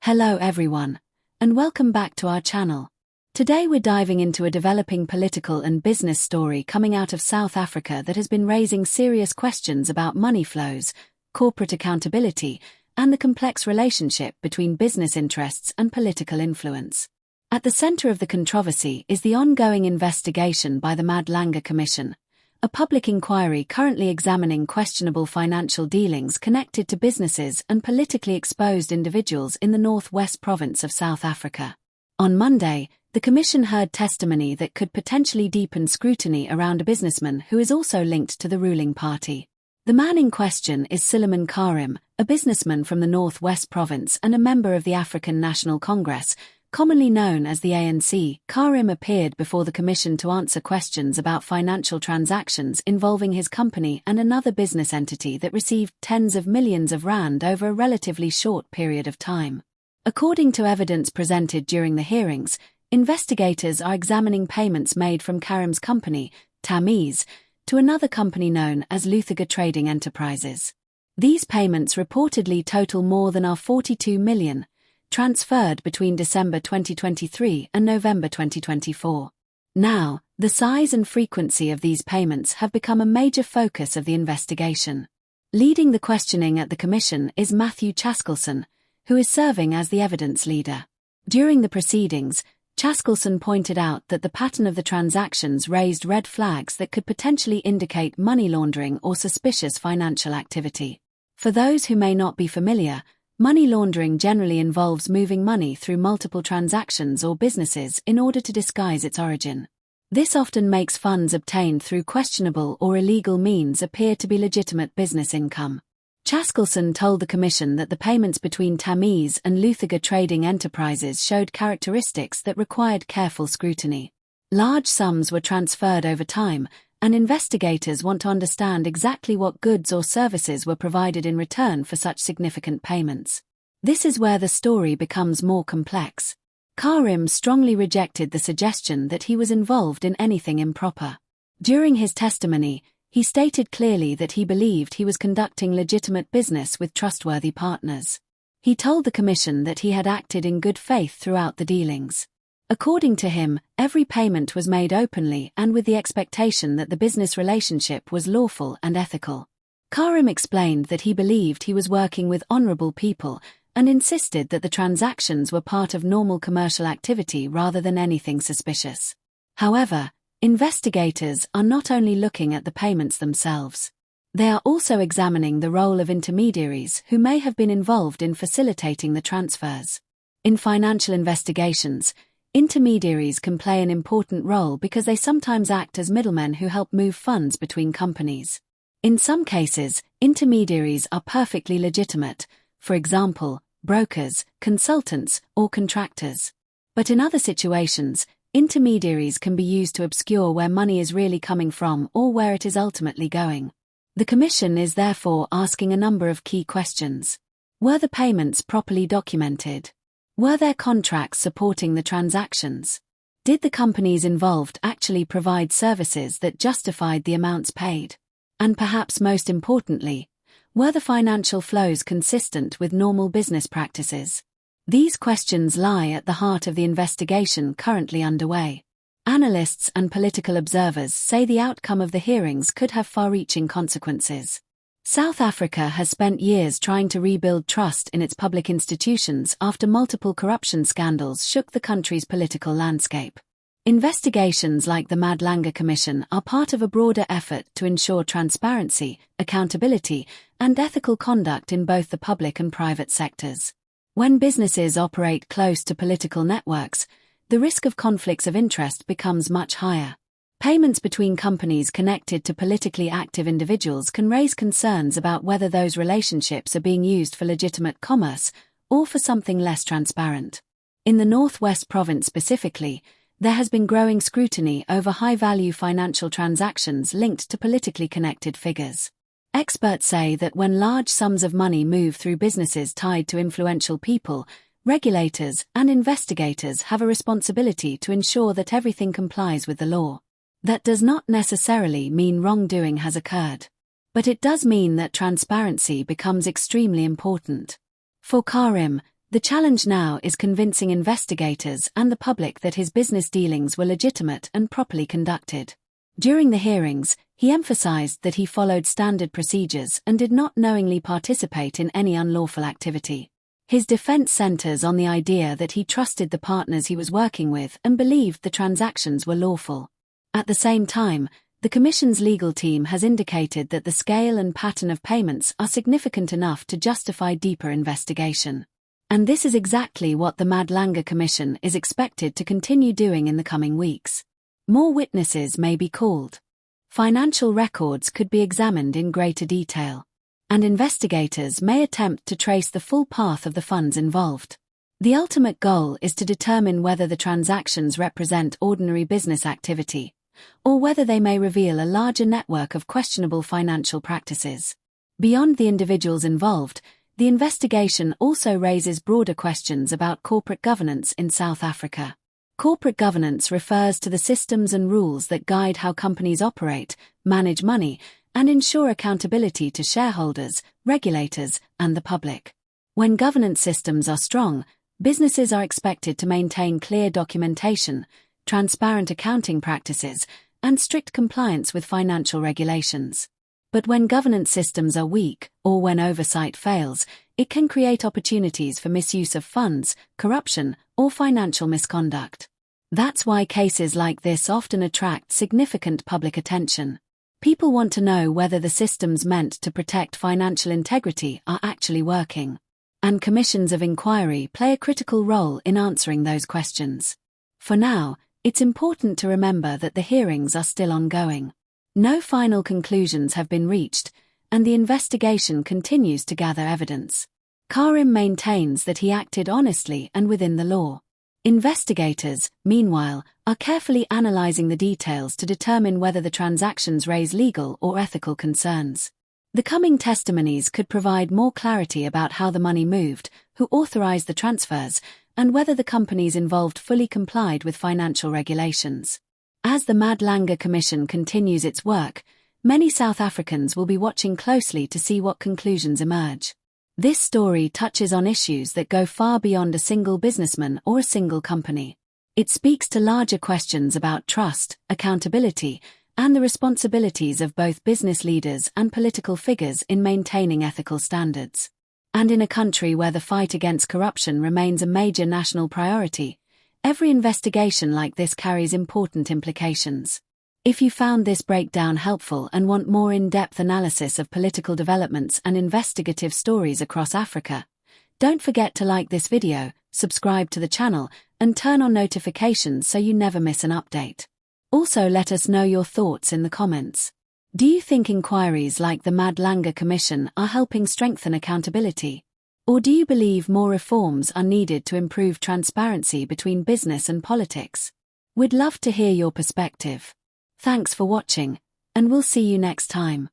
Hello everyone, and welcome back to our channel. Today we're diving into a developing political and business story coming out of South Africa that has been raising serious questions about money flows, corporate accountability, and the complex relationship between business interests and political influence. At the center of the controversy is the ongoing investigation by the Madlanga Commission, a public inquiry currently examining questionable financial dealings connected to businesses and politically exposed individuals in the northwest province of South Africa. On Monday, the Commission heard testimony that could potentially deepen scrutiny around a businessman who is also linked to the ruling party. The man in question is Suleiman Karim, a businessman from the northwest province and a member of the African National Congress, commonly known as the ANC. Karim appeared before the Commission to answer questions about financial transactions involving his company and another business entity that received tens of millions of rand over a relatively short period of time. According to evidence presented during the hearings, investigators are examining payments made from Karim's company, Tamiz, to another company known as R42 Trading Enterprises. These payments reportedly total more than R42 million, transferred between December 2023 and November 2024. Now, the size and frequency of these payments have become a major focus of the investigation. Leading the questioning at the Commission is Matthew Chaskelson, who is serving as the evidence leader. During the proceedings, Chaskelson pointed out that the pattern of the transactions raised red flags that could potentially indicate money laundering or suspicious financial activity. For those who may not be familiar, money laundering generally involves moving money through multiple transactions or businesses in order to disguise its origin. This often makes funds obtained through questionable or illegal means appear to be legitimate business income. Chaskelson told the Commission that the payments between Tamiz and R42 Trading Enterprises showed characteristics that required careful scrutiny. Large sums were transferred over time, and investigators want to understand exactly what goods or services were provided in return for such significant payments. This is where the story becomes more complex. Karim strongly rejected the suggestion that he was involved in anything improper. During his testimony, he stated clearly that he believed he was conducting legitimate business with trustworthy partners. He told the Commission that he had acted in good faith throughout the dealings. According to him, every payment was made openly and with the expectation that the business relationship was lawful and ethical. Karim explained that he believed he was working with honorable people and insisted that the transactions were part of normal commercial activity rather than anything suspicious. However, investigators are not only looking at the payments themselves. They are also examining the role of intermediaries who may have been involved in facilitating the transfers. In financial investigations, intermediaries can play an important role because they sometimes act as middlemen who help move funds between companies. In some cases, intermediaries are perfectly legitimate, for example, brokers, consultants, or contractors. But in other situations, intermediaries can be used to obscure where money is really coming from or where it is ultimately going. The Commission is therefore asking a number of key questions. Were the payments properly documented? Were there contracts supporting the transactions? Did the companies involved actually provide services that justified the amounts paid? And perhaps most importantly, were the financial flows consistent with normal business practices? These questions lie at the heart of the investigation currently underway. Analysts and political observers say the outcome of the hearings could have far-reaching consequences. South Africa has spent years trying to rebuild trust in its public institutions after multiple corruption scandals shook the country's political landscape. Investigations like the Madlanga Commission are part of a broader effort to ensure transparency, accountability, and ethical conduct in both the public and private sectors. When businesses operate close to political networks, the risk of conflicts of interest becomes much higher. Payments between companies connected to politically active individuals can raise concerns about whether those relationships are being used for legitimate commerce or for something less transparent. In the Northwest Province specifically, there has been growing scrutiny over high-value financial transactions linked to politically connected figures. Experts say that when large sums of money move through businesses tied to influential people, regulators and investigators have a responsibility to ensure that everything complies with the law. That does not necessarily mean wrongdoing has occurred. But it does mean that transparency becomes extremely important. For Karim, The challenge now is convincing investigators and the public that his business dealings were legitimate and properly conducted. During the hearings, he emphasized that he followed standard procedures and did not knowingly participate in any unlawful activity. His defense centers on the idea that he trusted the partners he was working with and believed the transactions were lawful. At the same time, the Commission's legal team has indicated that the scale and pattern of payments are significant enough to justify deeper investigation. And this is exactly what the Madlanga Commission is expected to continue doing in the coming weeks. More witnesses may be called. Financial records could be examined in greater detail. And investigators may attempt to trace the full path of the funds involved. The ultimate goal is to determine whether the transactions represent ordinary business activity, or whether they may reveal a larger network of questionable financial practices. Beyond the individuals involved, the investigation also raises broader questions about corporate governance in South Africa. Corporate governance refers to the systems and rules that guide how companies operate, manage money, and ensure accountability to shareholders, regulators, and the public. When governance systems are strong, businesses are expected to maintain clear documentation, transparent accounting practices, and strict compliance with financial regulations. But when governance systems are weak, or when oversight fails, it can create opportunities for misuse of funds, corruption, or financial misconduct. That's why cases like this often attract significant public attention. People want to know whether the systems meant to protect financial integrity are actually working. And commissions of inquiry play a critical role in answering those questions. For now, it's important to remember that the hearings are still ongoing. No final conclusions have been reached, and the investigation continues to gather evidence. Karim maintains that he acted honestly and within the law. Investigators, meanwhile, are carefully analyzing the details to determine whether the transactions raise legal or ethical concerns. The coming testimonies could provide more clarity about how the money moved, who authorized the transfers, and whether the companies involved fully complied with financial regulations. As the Madlanga Commission continues its work, many South Africans will be watching closely to see what conclusions emerge. This story touches on issues that go far beyond a single businessman or a single company. It speaks to larger questions about trust, accountability, and the responsibilities of both business leaders and political figures in maintaining ethical standards. And in a country where the fight against corruption remains a major national priority, every investigation like this carries important implications. If you found this breakdown helpful and want more in-depth analysis of political developments and investigative stories across Africa, don't forget to like this video, subscribe to the channel, and turn on notifications so you never miss an update. Also, let us know your thoughts in the comments. Do you think inquiries like the Madlanga Commission are helping strengthen accountability? Or do you believe more reforms are needed to improve transparency between business and politics? We'd love to hear your perspective. Thanks for watching, and we'll see you next time.